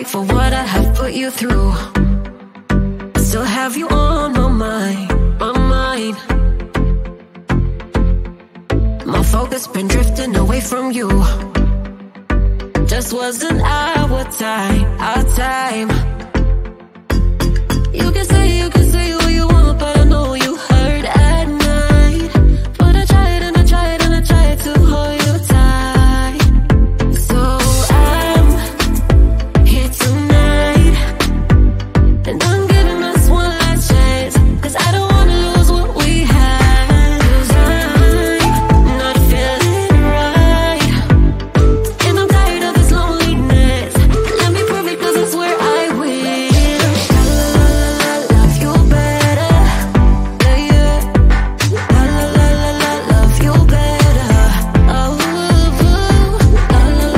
sorry for what I have put you through. I still have you on my mind, my mind. My focus been drifting away from you. Just wasn't our time, our time. You can say what you want, but I know you hurt at night. But I tried and I tried and I tried to hold you tight. So I'm here tonight, and I'm giving us one last chance, 'cause I don't wanna lose what we had. 'Cause I'm not feeling right, and I'm tired of this loneliness. Let me prove it, 'cause I swear I will. Love you better, yeah, yeah. Love you better, oh, love you better,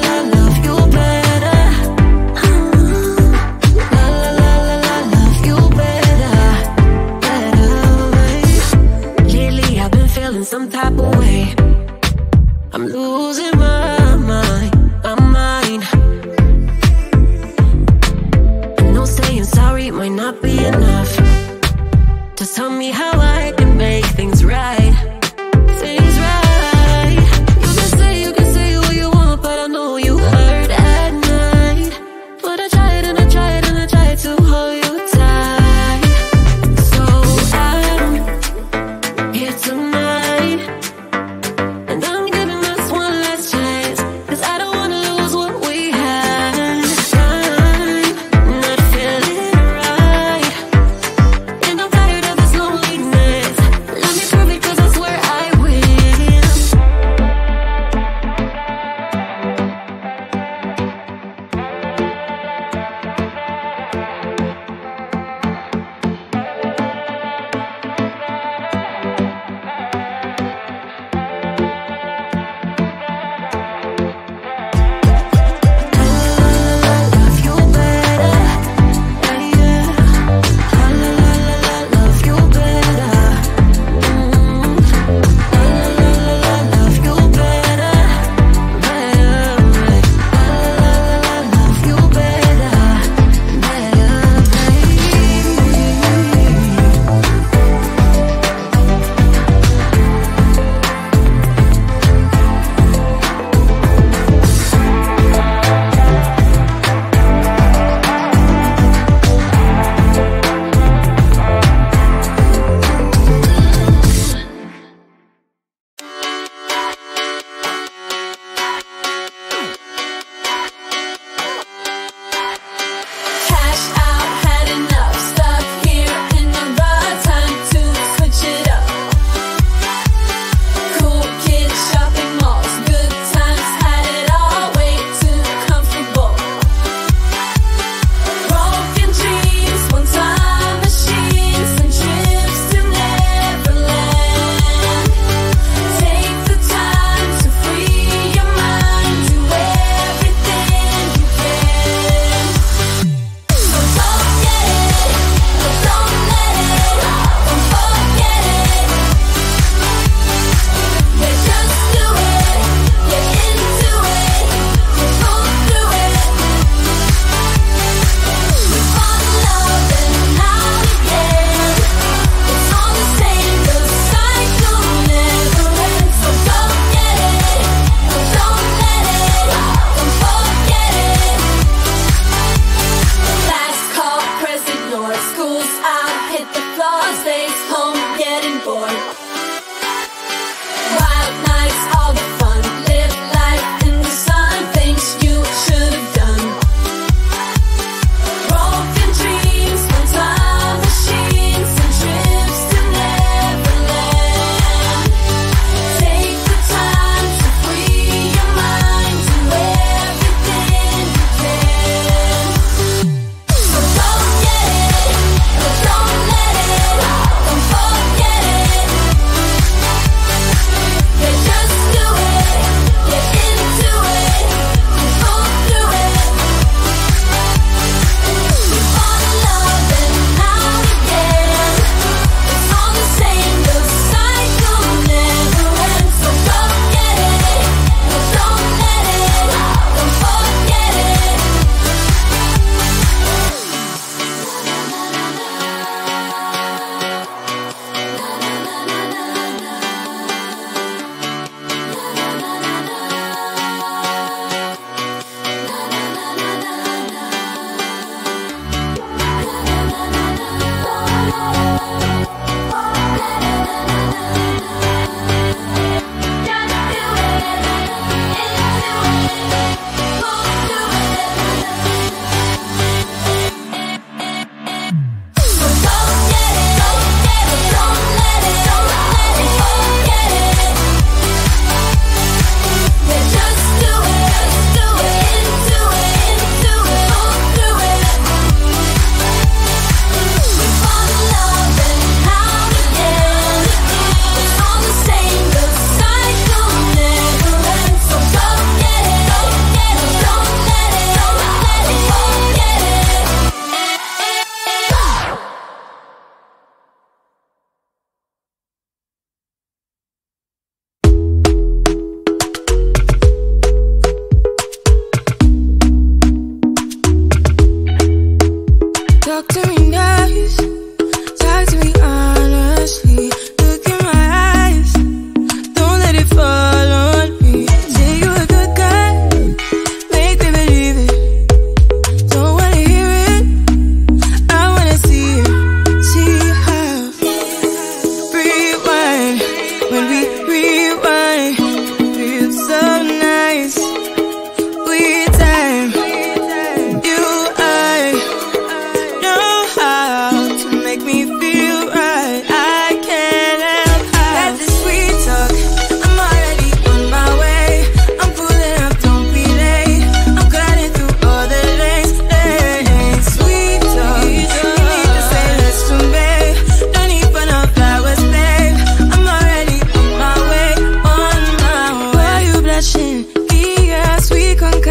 love you better, Lately I've been feeling some type of way. I'm losing my mind, my mind. I know saying sorry might not be enough. Just tell me how I can make things right, things right. You can say what you want, but I know you hurt at night. But I tried and I tried and I tried to hold you tight. So I'm here tonight, and I'm giving us one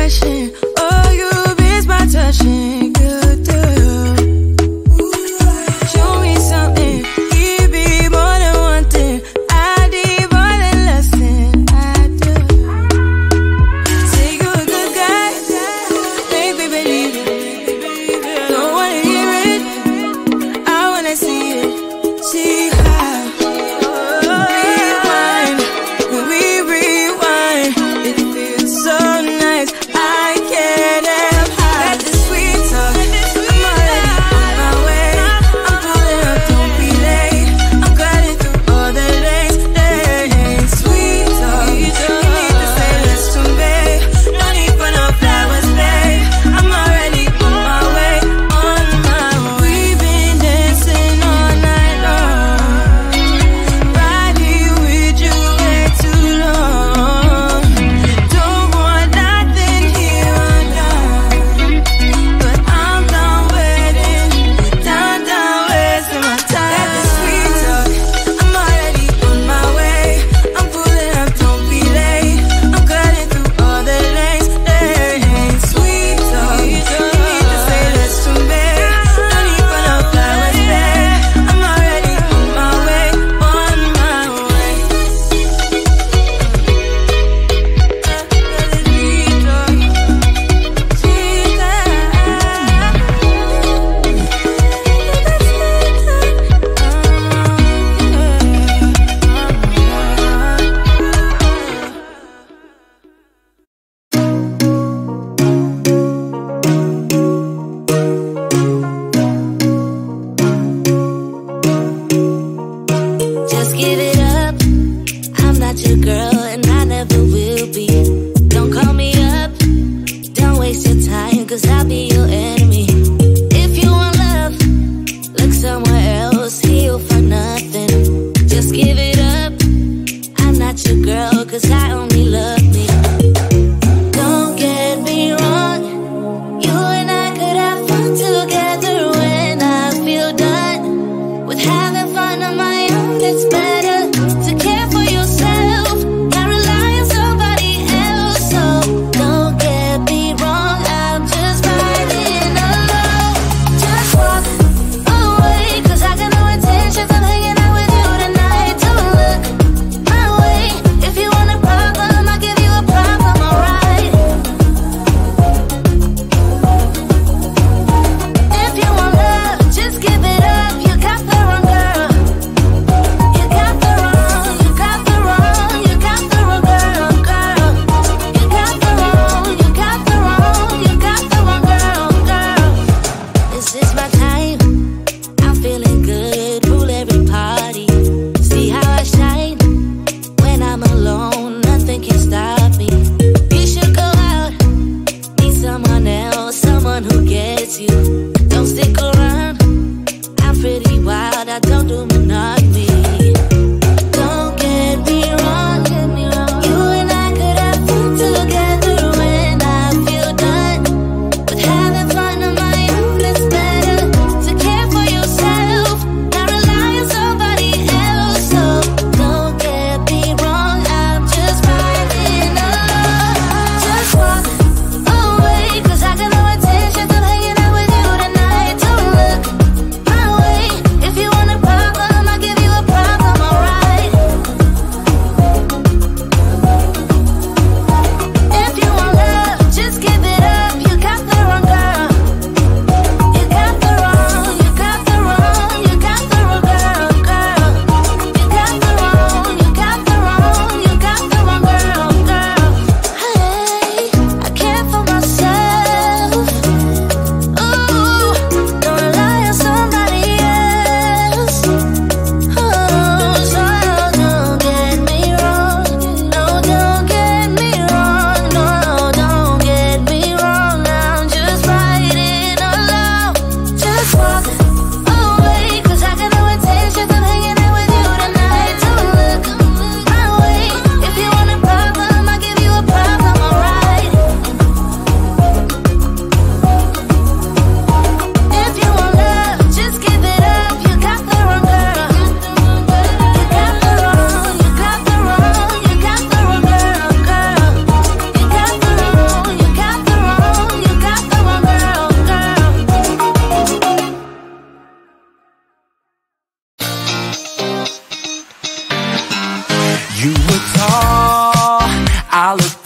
passion. Oh, you miss my touching. You do. Show me something. Give me more than one thing. I need more than less than I do. Say you a good guy. Make me believe it. Don't wanna hear it. I wanna see it. See how. Rewind. When we rewind, it feels so nice. I can't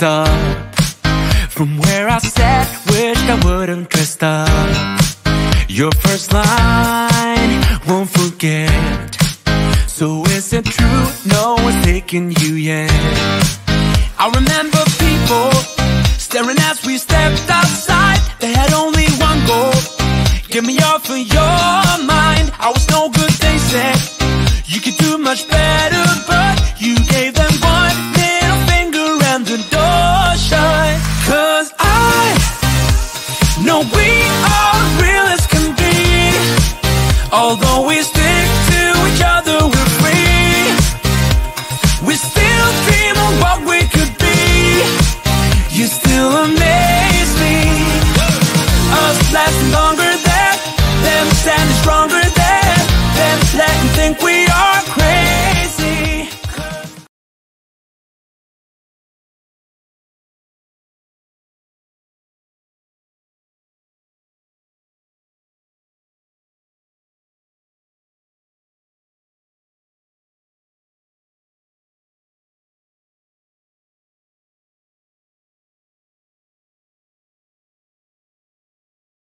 looked up from where I sat, wished I wouldn't dressed up. Your first line, won't forget. So is it true, no one's taking you yet? I remember people staring as we stepped outside. They had only one goal, get me off of your mind. I was no good, they said. You could do much better, but you gave them one middle finger and the door shut. 'Cause I know we